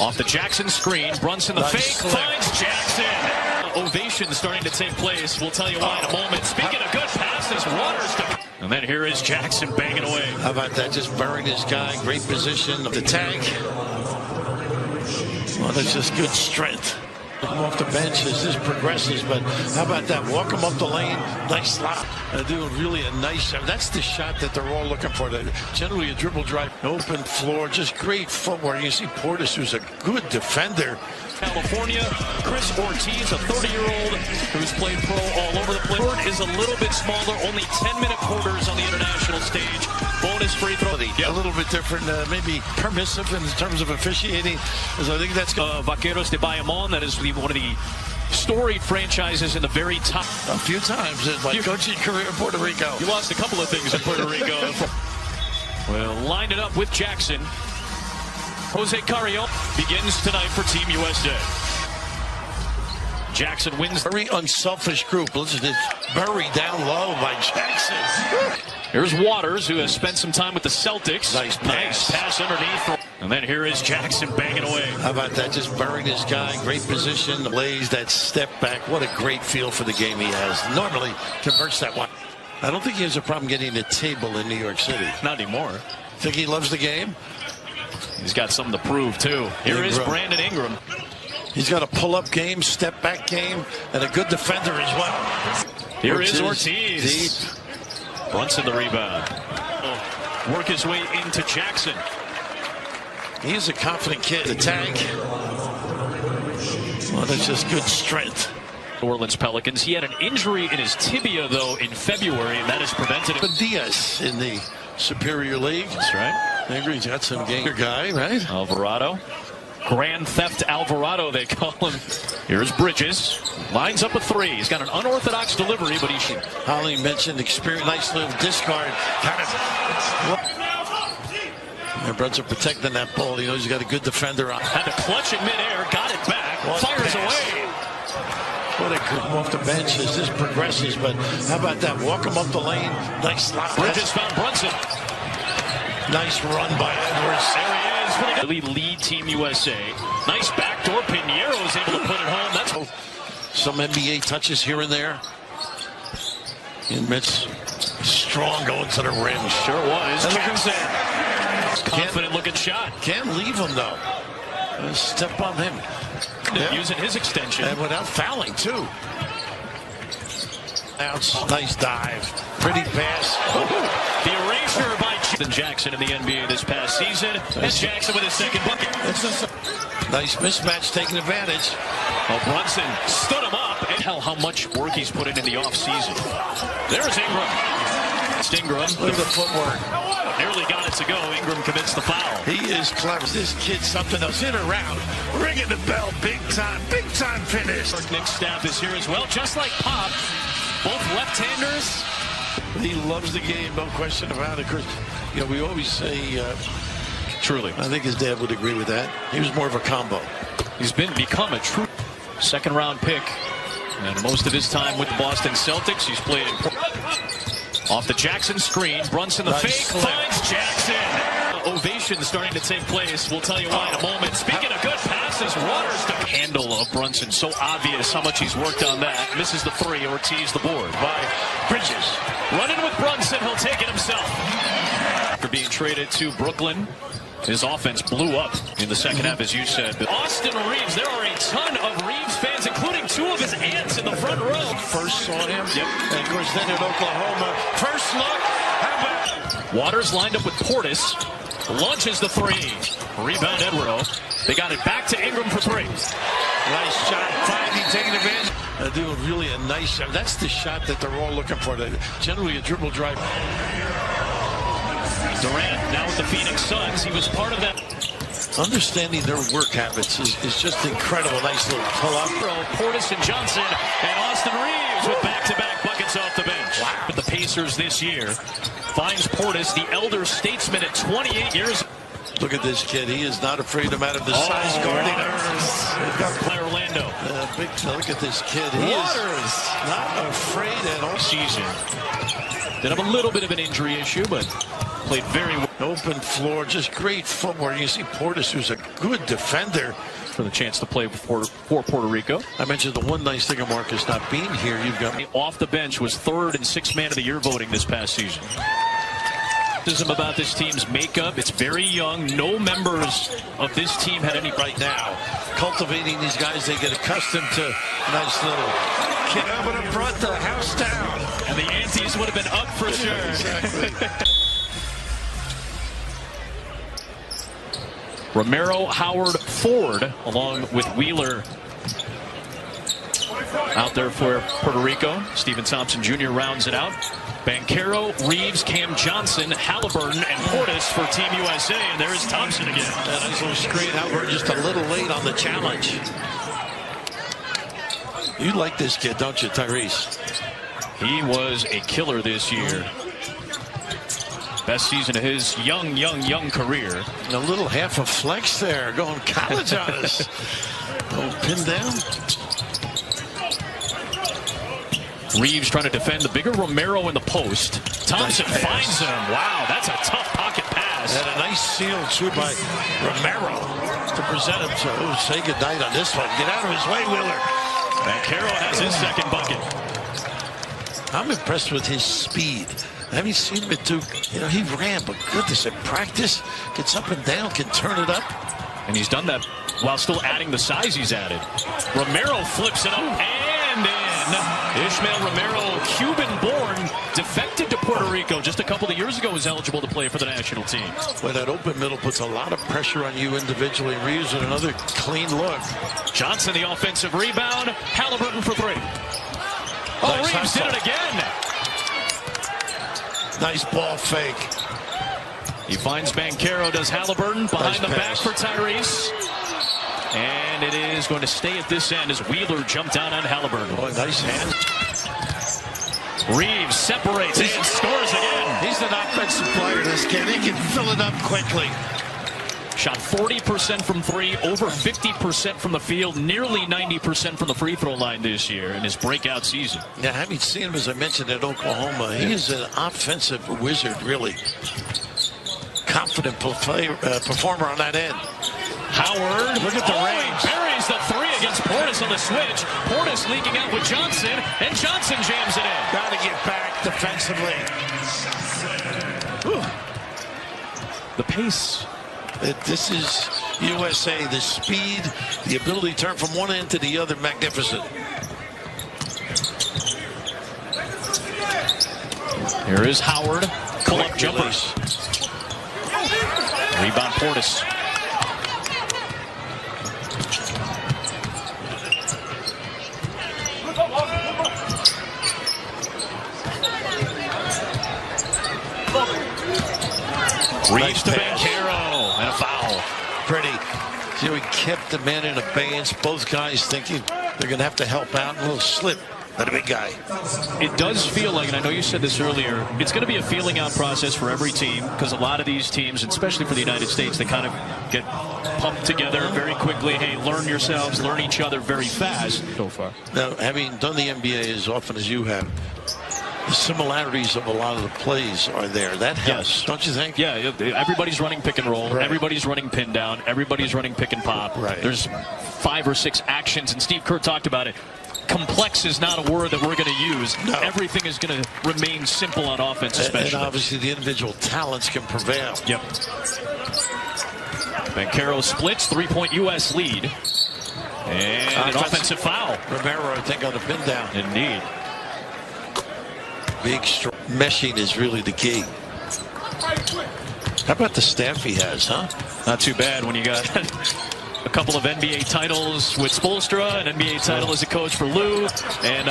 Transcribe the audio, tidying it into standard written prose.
Off the Jackson screen, Brunson the fake, finds Jackson. Ovation starting to take place. We'll tell you why in a moment. Speaking of good passes, Waters. And then here is Jackson banging away. How about that? Just burying his guy. Great position of the tank. Well, that's just good strength. Come off the bench as this progresses, but how about that? Walk him up the lane, nice slot. Doing really a nice job. That's the shot that they're all looking for. Generally a dribble drive, open floor, just great footwork. You see Portis, who's a good defender. California, Chris Ortiz, a 30-year-old who's played pro all over the place. Court is a little bit smaller, only 10-minute quarters on the international stage. Bonus free throw. A little bit different, maybe permissive in terms of officiating. As I think that's Vaqueros de Bayamon. That is one of the storied franchises in the very top. A few times in my coaching career in Puerto Rico. You lost a couple of things in Puerto Rico. Well, lined it up with Jackson. Jose Carrillo begins tonight for Team USA. Jackson wins. Very unselfish group. Listen to this. Buried down low by Jackson. Here's Waters, who has spent some time with the Celtics. Nice pass underneath. And then here is Jackson banging away. How about that? Just burying his guy. Great position. Lays that step back. What a great feel for the game he has. Normally converts that one. I don't think he has a problem getting a table in New York City. Not anymore. Think he loves the game? He's got something to prove, too. Here is Brandon Ingram. He's got a pull-up game, step-back game, and a good defender as well. Here is Ortiz. Deep. Brunson the rebound. Work his way into Jackson. He's a confident kid. The tank. Well, that's just good strength. New Orleans Pelicans. He had an injury in his tibia, though, in February, and that has prevented him. Diaz in the Superior League. That's right. He's got some game. Guy, right? Alvarado. Grand Theft Alvarado, they call him. Here's Bridges. Lines up a three. He's got an unorthodox delivery, but he should. Holly mentioned experience. Nice little discard. Kind of. Brunson protecting that ball. He knows he's got a good defender on. Had to clutch it midair. Got it back. Fires away. What a good off the bench as this progresses. But how about that? Walk him up the lane. Nice slot. Bridges found Brunson. Nice run by Edwards. There he is. Really lead Team USA. Nice backdoor. Pinheiro is able to put it home. That's some NBA touches here and there. And Mitch strong going to the rim. Sure was. Jackson. Confident looking shot. Can't leave him though. Step on him. Using his extension. And without fouling too. Nice dive. Pretty pass. The erasure by Jackson in the NBA this past season. And Jackson with his second bucket. Nice mismatch, taking advantage. Well, Brunson stood him up. And how much work he's put in the offseason. There's Ingram. Look at the footwork. Nearly got it to go. Ingram commits the foul. He is clever. This kid's something else. In around. Ringing the bell. Big time finish. Nick's staff is here as well. Just like Pop. Both left-handers. He loves the game, no question about it. Chris, you know, we always say, truly. I think his dad would agree with that. He was more of a combo. He's become a true second-round pick. And most of his time with the Boston Celtics, he's played in. Off the Jackson screen, Brunson the fake, finds Jackson. Ovation starting to take place. We'll tell you why in a moment. Speaking of good passes, Waters, the handle of Brunson. So obvious how much he's worked on that. Misses the three. Ortiz the board by Bridges. Running with Brunson. He'll take it himself. After being traded to Brooklyn, his offense blew up in the second half, as you said. But Austin Reeves, there are a ton of Reeves fans, including two of his aunts in the front row. First saw him. Yep. And of course, then in Oklahoma. First look. How about Waters lined up with Portis. Launches the three. Rebound Edwardo. They got it back to Ingram for three. Nice shot. Finally taking advantage. Doing really a nice shot. That's the shot that they're all looking for. Generally a dribble drive. Durant now with the Phoenix Suns. He was part of that. Understanding their work habits is just incredible. Nice little pull-up. Portis and Johnson and Austin Reeves with back-to-back buckets off the bench. Wow. But the Pacers this year finds Portis, the elder statesman at 28 years. Look at this kid. He is not afraid no matter the size guarding. By Orlando. Big, look at this kid. He is not afraid at all. Season. Did have a little bit of an injury issue, but played very well. Open floor, just great footwork. You see Portis, who's a good defender. For the chance to play for Puerto Rico. I mentioned the one nice thing of Marcus not being here. You've got off the bench, was third in 6th man of the year voting this past season. About this team's makeup, it's very young. No members of this team had any right now. Cultivating these guys, they get accustomed to a nice little kick. I would have brought the house down. And the antes would have been up for sure. Exactly. Romero, Howard, Ford, along with Wheeler out there for Puerto Rico. Stephen Thompson Jr. rounds it out. Banchero, Reeves, Cam Johnson, Halliburton, and Portis for Team USA. And there is Thompson again. That nice little screen. Halliburton just a little late on the challenge. You like this kid, don't you, Tyrese? He was a killer this year. Best season of his young career. And a little half a flex there, going college on us. Oh, pinned down. Reeves trying to defend the bigger Romero in the post. Thompson nice finds him. Wow, that's a tough pocket pass. And a nice seal, too, by Romero to present him. So say goodnight on this one. Get out of his way, Wheeler. Banchero has his second bucket. I'm impressed with his speed. I haven't seen him at Duke. You know, he ran, but goodness, at practice, gets up and down, can turn it up. And he's done that while still adding the size he's added. Romero flips it up and in. Ishmael Romero, Cuban-born, defected to Puerto Rico just a couple of years ago, was eligible to play for the national team. Well, that open middle puts a lot of pressure on you individually. Reeves with another clean look. Johnson, the offensive rebound. Halliburton for three. Oh, nice, Reeves did it again. Nice ball fake. He finds Banchero, does Halliburton behind the back for Tyrese. And it is going to stay at this end as Wheeler jumped down on Halliburton. Oh, nice hand. Reeves separates and scores again. He's an offensive player, this kid. He can fill it up quickly. Shot 40% from three, over 50% from the field, nearly 90% from the free throw line this year in his breakout season. Yeah, having seen him, as I mentioned, at Oklahoma, he is an offensive wizard, really. Confident performer on that end. Howard, look at the range. Buries the three against Portis on the switch. Portis leaking out with Johnson, and Johnson jams it in. Got to get back defensively. Whew. The pace. This is USA. The speed, the ability to turn from one end to the other, magnificent. Here is Howard. Pull-up jumpers. Rebound Portis. Reeves to Banchero, and a foul. Pretty. See, we kept the men in abeyance. Both guys thinking they're going to have to help out. A little slip. Not a big guy. It does feel like, and I know you said this earlier, it's going to be a feeling out process for every team, because a lot of these teams, and especially for the United States, they kind of get pumped together very quickly. Hey, learn yourselves, learn each other very fast so far. Now, having done the NBA as often as you have, the similarities of a lot of the plays are there. That helps, yes. Don't you think? Yeah, everybody's running pick and roll. Right. Everybody's running pin down. Everybody's running pick and pop. Right. There's 5 or 6 actions, and Steve Kerr talked about it. Complex is not a word that we're going to use. No. Everything is going to remain simple on offense, especially. And obviously the individual talents can prevail. Yep. Banchero splits, 3-point U.S. lead. And an offensive foul. Romero, I think, on the pin down. Indeed. Big meshing is really the key. How about the staff he has, huh? Not too bad when you got a couple of NBA titles with Spoelstra, an NBA title as a coach for Lou, and